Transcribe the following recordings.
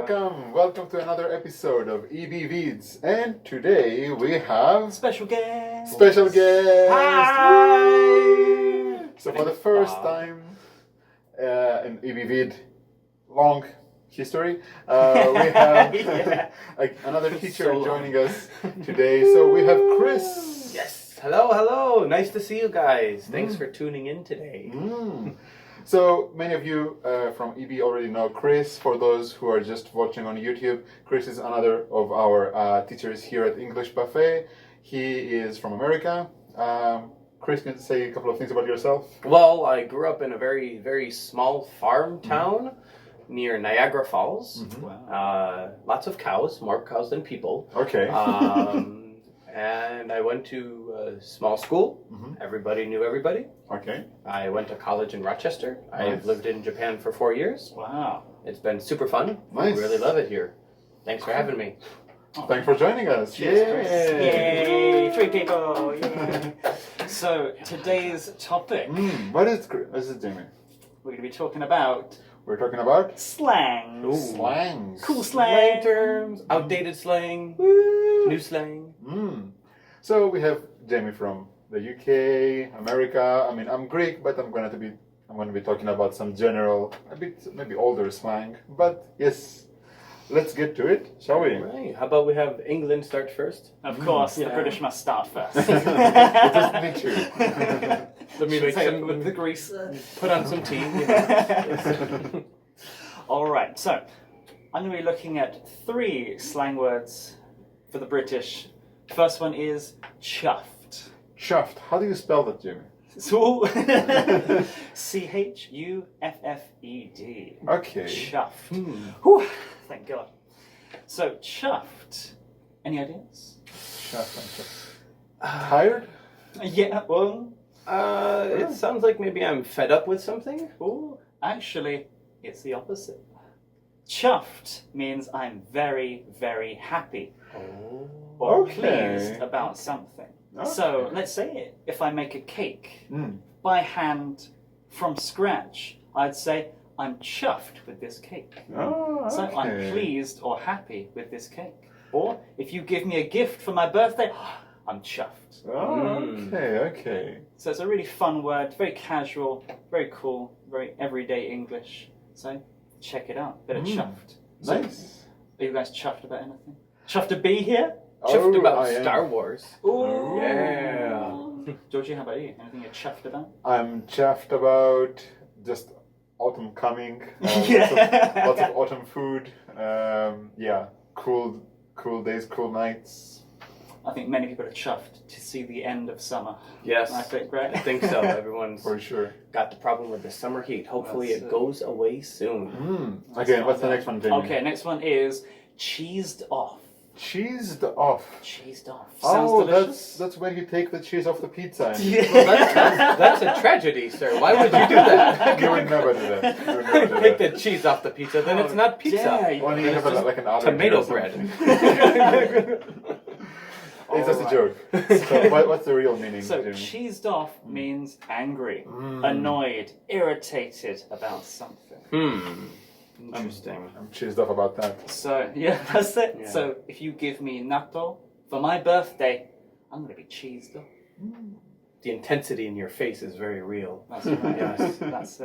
Welcome to another episode of Vids. And today we have... Special guest! Hi! So for the first time in Vid long history, we have another teacher joining us today. So we have Kris. Yes, hello. Nice to see you guys. Thanks for tuning in today. So many of you from EB already know Kris. For those who are just watching on YouTube, Kris is another of our teachers here at English Buffet. He is from America. Kris, can you say a couple of things about yourself? Well, I grew up in a very, very small farm town near Niagara Falls. Wow. Lots of cows, more cows than people. Okay. And I went to a small school. Everybody knew everybody. Okay. I went to college in Rochester. Nice. I've lived in Japan for 4 years. Wow. It's been super fun. Nice. I really love it here. Thanks for having me. Thanks for joining us. Cheers, Kris. Yay! 3 people! Yay. So, today's topic, What is it, Jamie? we're going to be talking about We're talking about slang. slangs. Cool Slang slang. terms, outdated slang, new slang. So we have Jamie from the UK, America. I mean, I'm Greek, but I'm going to be talking about some general, a bit maybe older slang. But yes, let's get to it, shall we? Right. How about we have England start first? Of course, the Yeah. British must start first. It doesn't need to. Let me make Say it some, with the grease. put on some tea. All right, so I'm going to be looking at 3 slang words for the British. First one is chuffed. Chuffed. How do you spell that, Jamie? So, Chuffed. Okay. Chuffed. Whew, thank God. So, chuffed. Any ideas? Chuffed. Tired? Yeah, well, It sounds like maybe I'm fed up with something. ooh, actually, it's the opposite. Chuffed means I'm very, very happy or Okay. pleased about something. So, let's say if I make a cake by hand from scratch, I'd say, I'm chuffed with this cake. Oh, So I'm pleased or happy with this cake. Or if you give me a gift for my birthday, I'm chuffed. Oh, okay. So it's a really fun word, very casual, very cool, very everyday English. So check it out. Bit of chuffed. So, Nice. are you guys chuffed about anything? Chuffed to be here? Chuffed about I am. Star Wars. Ooh. Yeah. Georgie, how about you? Anything you're chuffed about? I'm chuffed about just autumn coming. Yeah. Lots of autumn food. Cool days, cool nights. I think many people are chuffed to see the end of summer. Yes. I think, right? I think so. Everyone's For sure. got the problem with the summer heat. Hopefully That's it it. goes away soon. Okay, what's the next one, Jamie? Okay, next one is cheesed off. Cheesed off. Cheesed off. Sounds Oh, delicious. that's when you take the cheese off the pizza. And That's a tragedy, sir. Why would you do that? You would never do that. You would never do Take that. the cheese off the pizza, then it's not pizza. dare When you have like an allergy Tomato or bread. something. It's just a joke. So what's the real meaning, So Jamie? cheesed off means angry, annoyed, irritated about something. Interesting. I'm cheesed off about that. So yeah, that's it. Yeah. So if you give me natto for my birthday, I'm gonna be cheesed off. The intensity in your face is very real. That's right. Yes. That's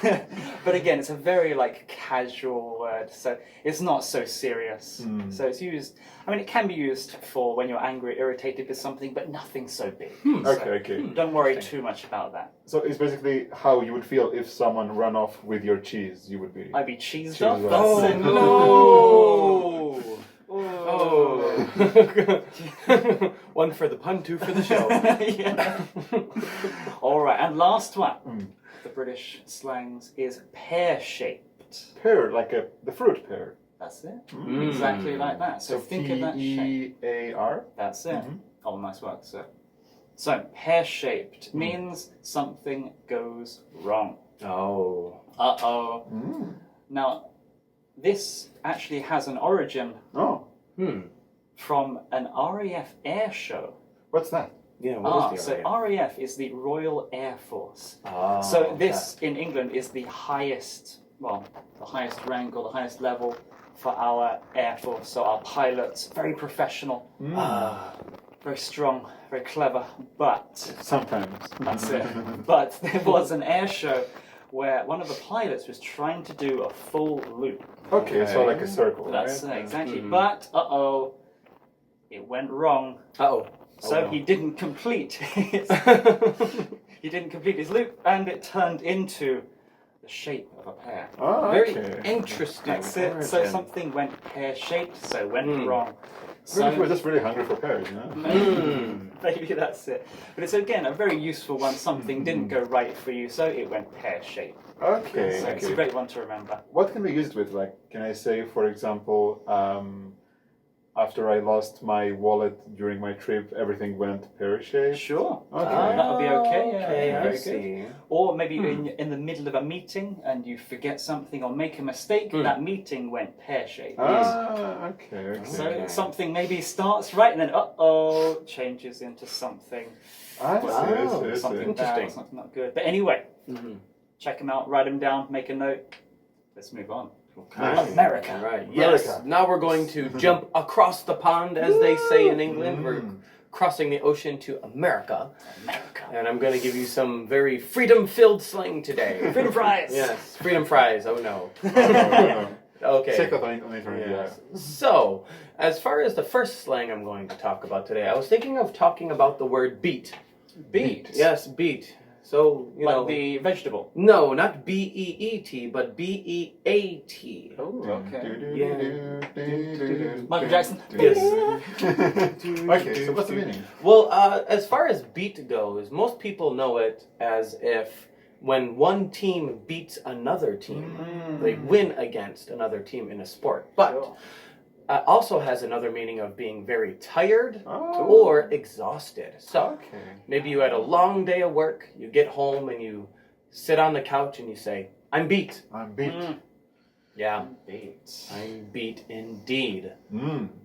it. But again, it's a very casual word, so it's not so serious. So it's used. I mean, it can be used for when you're angry, irritated with something, but nothing so big. So Okay. don't worry too much about that. So it's basically how you would feel if someone ran off with your cheese. You would be. I'd be cheesed Cheesed off. off. That's it. no! Oh. One for the pun, 2 for the show. Yeah. All right, and last one. The British slangs is pear-shaped. Pear, like the fruit pear. That's it. Exactly like that. So think of that shape. P-E-A-R. That's it. Oh, nice work, sir. So pear-shaped means something goes wrong. Oh. Uh-oh. Now, this actually has an origin Oh, from an RAF air show. what's that? Yeah, what is the So RAF is the Royal Air Force. Oh, So this in England is the highest, well, the highest rank or the highest level for our Air Force. So our pilots, very professional, very strong, very clever, but... Sometimes. That's it. But there was an air show where one of the pilots was trying to do a full loop. Okay, so like a circle, That's right? it, exactly. But, it went wrong. So he didn't complete his... he didn't complete his loop, and it turned into the shape of a pear. Oh, Very okay. interesting. That's it. So something went pear-shaped, so went wrong. Maybe we're just really hungry for pears, you know? Maybe that's it. But it's, again, a very useful one. Something didn't go right for you, so it went pear-shaped. Okay, So it's a great one to remember. What can we use it with? Like, can I say, for example, after I lost my wallet during my trip, everything went pear-shaped? Sure. Okay. That'll be okay. Yeah, Okay, very I good. see. Or maybe in the middle of a meeting and you forget something or make a mistake, that meeting went pear-shaped. Okay. So something maybe starts right and then, changes into something. I see. Something bad or something not good. But anyway, check them out, write them down, make a note. Let's move on. Okay. America. Right. Yes. America. Now we're going to jump across the pond, as they say in England. We're crossing the ocean to America. And I'm going to give you some very freedom-filled slang today. Freedom fries. Yes. Freedom fries. Oh no. No. Okay. Check that on the internet, Yes. So, as far as the first slang I'm going to talk about today, I was thinking of talking about the word beet. Beet. Yes, beet. So, you know. Like the vegetable. No, not B-E-E-T, but B-E-A-T. Oh, okay. Michael Jackson? Yes. Okay, so what's the meaning? Well, as far as beat goes, most people know it as if when one team beats another team, they win against another team in a sport. But also has another meaning of being very tired or exhausted. So maybe you had a long day of work, you get home and you sit on the couch and you say, I'm beat. I'm beat. Yeah, I'm beat indeed.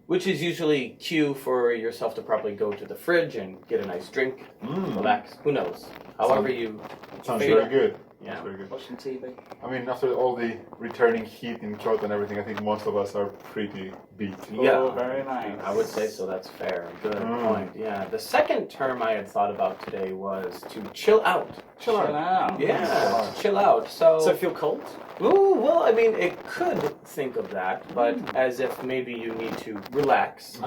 Which is usually cue for yourself to probably go to the fridge and get a nice drink, relax, who knows. However you Sounds feel. very good. Yeah. Sounds very good. Watching TV. I mean, after all the returning heat in Kyoto and everything, I think most of us are pretty beat. Yeah. Oh, very nice. I would say so, that's fair. Good point. Yeah. The second term I had thought about today was to chill out. Chill out. Yeah, chill out. So feel cold? Ooh, well, I mean, it could think of that, but as if maybe you need to relax.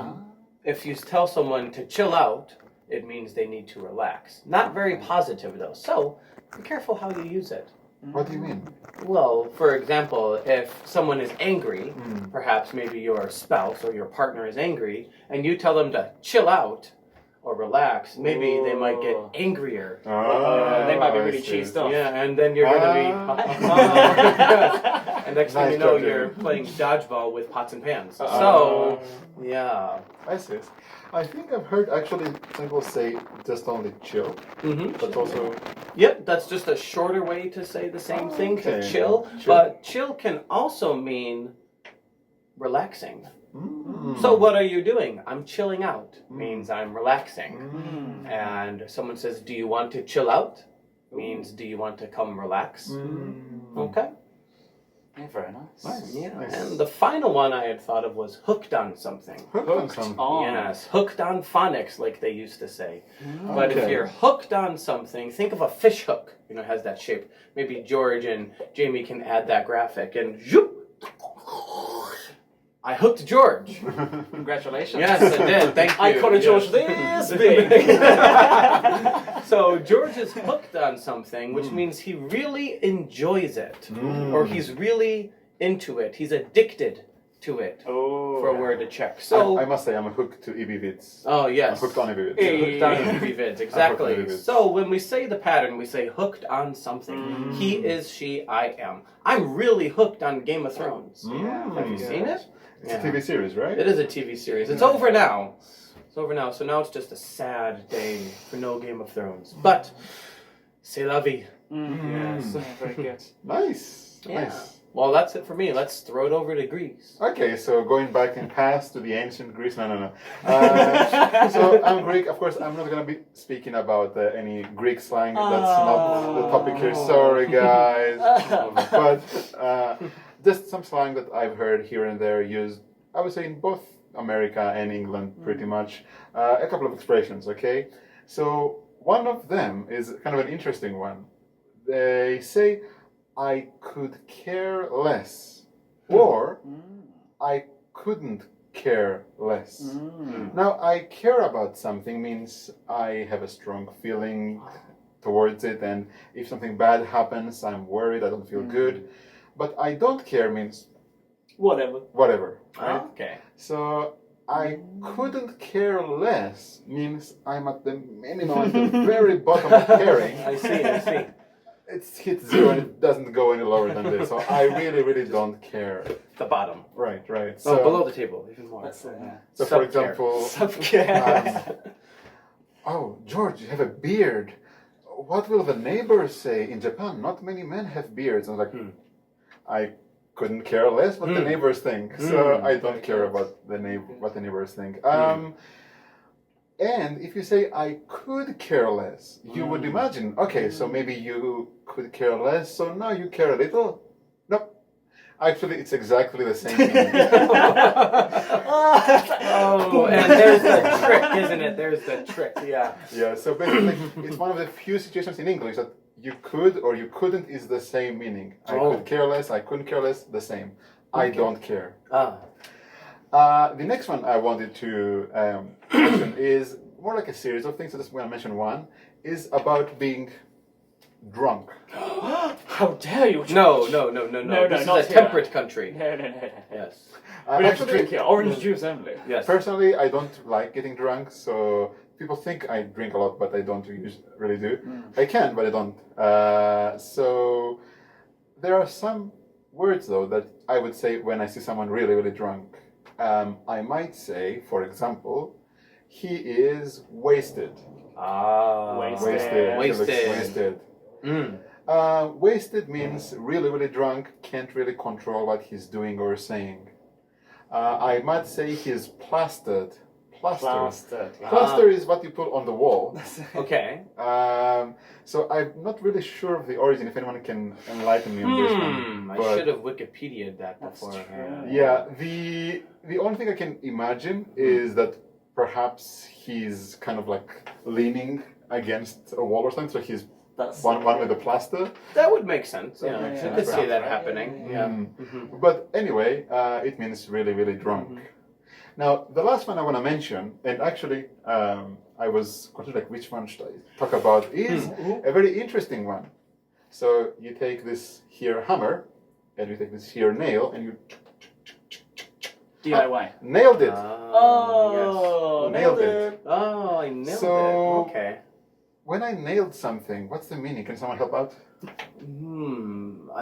If you tell someone to chill out, it means they need to relax. Not very positive, though. So be careful how you use it. What do you mean? Well, for example, if someone is angry, perhaps maybe your spouse or your partner is angry, and you tell them to chill out or relax, maybe they might get angrier. They might be really cheesed off. Yeah, and then you're going to be... And next thing you know, you're playing dodgeball with pots and pans. So, yeah. I see. I think I've heard actually some people say just only chill, but also... Yep, that's just a shorter way to say the same thing, to chill. Chill. But chill can also mean relaxing. So what are you doing? I'm chilling out. Means I'm relaxing. And someone says, do you want to chill out? Means, do you want to come relax? Okay. Yeah, very nice. Yeah. Nice. And the final one I had thought of was hooked on something. Hooked on something. Yes, hooked on phonics, like they used to say. But if you're hooked on something, think of a fish hook. You know, it has that shape. Maybe George and Jamie can add that graphic. And zoop, I hooked George. Congratulations. Yes, I did. Thank you. I caught a George this big. So George is hooked on something, which means he really enjoys it. Or he's really into it. He's addicted to it. For a word to check. So I must say I'm hooked to EB Vids. Oh, yes. I'm hooked on EB Vids. Hooked on EB Vids, exactly. EB Vids. So when we say the pattern, we say hooked on something. He is, she, I am. I'm really hooked on Game of Thrones. Have you seen it? It's a TV series, right? It is a TV series. It's over now. It's over now. So now it's just a sad day for no Game of Thrones. But, c'est la vie. Yes, very good. Nice. Yeah. Nice. Well, that's it for me. Let's throw it over to Greece. Okay, so going back in past to the ancient Greece. No. So I'm Greek. Of course, I'm not going to be speaking about any Greek slang. That's not the topic here. Sorry, guys. But just some slang that I've heard here and there used, I would say, in both America and England, pretty much. A couple of expressions, okay? So one of them is kind of an interesting one. They say, I could care less, or I couldn't care less. Now, I care about something means I have a strong feeling towards it, and if something bad happens, I'm worried, I don't feel good. But I don't care means whatever, right? Okay. So I couldn't care less means I'm at the minimum, at the very bottom of caring. I see. It's hit zero and it doesn't go any lower than this. So I really, really don't care. The bottom. Right. So below the table, even more. That's it, yeah. So for example, oh, George, you have a beard. What will the neighbors say? In Japan, not many men have beards. I was like, I couldn't care less what the neighbors think. So I don't care about what the neighbors think. And if you say, I could care less, you would imagine, okay, so maybe you could care less, so now you care a little. Nope. Actually, it's exactly the same thing. And there's the trick, isn't it? There's the trick, yeah. Yeah, so basically, it's one of the few situations in English that you could or you couldn't is the same meaning. I could care less, I couldn't care less, the same. I don't care. The next one I wanted to mention is more like a series of things. I just want to mention one. Is about being drunk. How dare you? No. No, This is not a here. temperate country. No. Yes. We have to drink here. Orange juice only. Yes. Personally, I don't like getting drunk, so people think I drink a lot, but I don't really do. I can, but I don't. So there are some words, though, that I would say when I see someone really, really drunk. I might say, for example, he is wasted. Wasted. Wasted means really, really drunk, can't really control what he's doing or saying. I might say he's plastered. Plaster is what you put on the wall. Okay. So I'm not really sure of the origin, if anyone can enlighten me on this one. I But should have Wikipedia'd that before. yeah, the only thing I can imagine is that perhaps he's kind of like leaning against a wall or something, so he's one with the plaster. That would make sense. Yeah, makes I sense. could see that Right. happening. Yeah. But anyway, it means really, really drunk. Now, the last one I want to mention, and actually I was considering like, which one should I talk about, is a very interesting one. So you take this here hammer, and you take this here nail, and you DIY. nailed it. Oh, Nailed it. Oh, I nailed So- it. Okay. When I nailed something, what's the meaning? Can someone help out?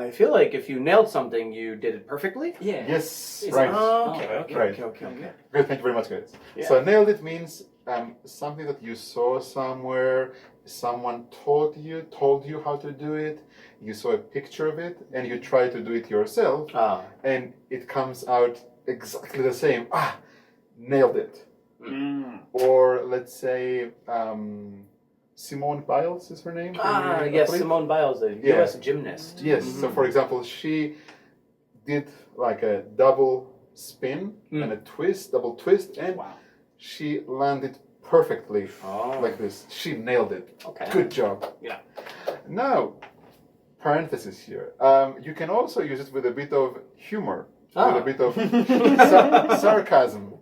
I feel like if you nailed something, you did it perfectly. Yeah. Yes, It's- right. Okay. Right. Okay. Good, thank you very much, guys. Yeah. So nailed it means something that you saw somewhere, someone told you how to do it, you saw a picture of it, and you try to do it yourself, and it comes out exactly the same. Nailed it. Or let's say Simone Biles is her name. Yes, athlete? Simone Biles, a Yeah. U.S. gymnast. Yes. So, for example, she did like a double spin and a double twist, and she landed perfectly like this. She nailed it. Okay. Good job. Yeah. Now, parenthesis here. You can also use it with a bit of humor, with a bit of sarcasm.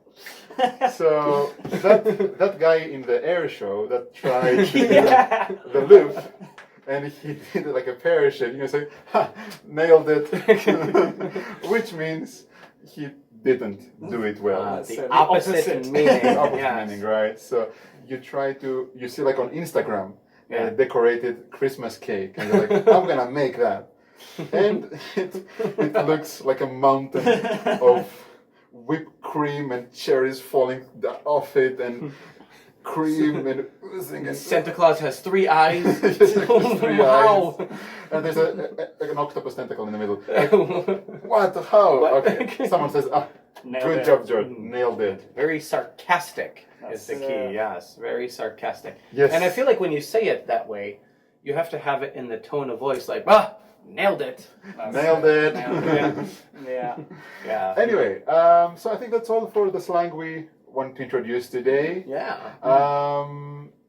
So that guy in the air show that tried to do the loop, and he did it like a parachute. You say, nailed it, which means he didn't do it well. The opposite meaning. The opposite meaning, right? So you see like on Instagram, a decorated Christmas cake, and you're like, I'm gonna make that, and it looks like a mountain of whipped cream and cherries falling off it, and cream and oozing. And Santa Claus has 3 eyes. Three Wow. eyes. And there's an octopus tentacle in the middle. Like, what? How? What? Okay. Someone says, good it. job, George. Nailed it. Very sarcastic is the That's, key. Yes, very sarcastic. Yes. And I feel like when you say it that way, you have to have it in the tone of voice like, nailed it. Nailed it. Yeah. Yeah. Anyway, so I think that's all for the slang we want to introduce today. Yeah.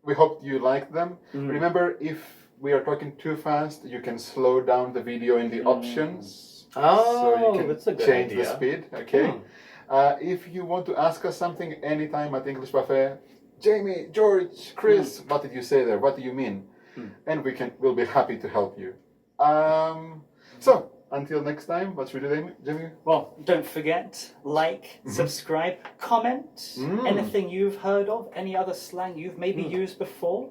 We hope you liked them. Remember, if we are talking too fast, you can slow down the video in the options. So you can that's a good change idea. the speed, okay? If you want to ask us something anytime at English Buffet, Jamie, George, Kris, what did you say there? What do you mean? And we'll be happy to help you. So, until next time, what should we do, Jamie? Well, don't forget, like, subscribe, comment, anything you've heard of, any other slang you've maybe used before,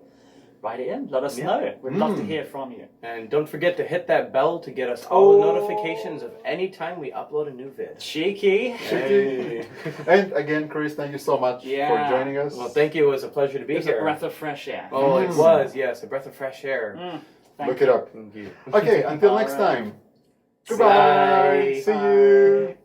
write it in, let us know. We'd love to hear from you. And don't forget to hit that bell to get us all the notifications of any time we upload a new vid. Cheeky. Hey. And again, Kris, thank you so much for joining us. Well, thank you. It was a pleasure to be It's here. a breath of fresh air. Oh, it was, yes, a breath of fresh air. Look it up. Thank you. Okay, until next time. Goodbye. See you.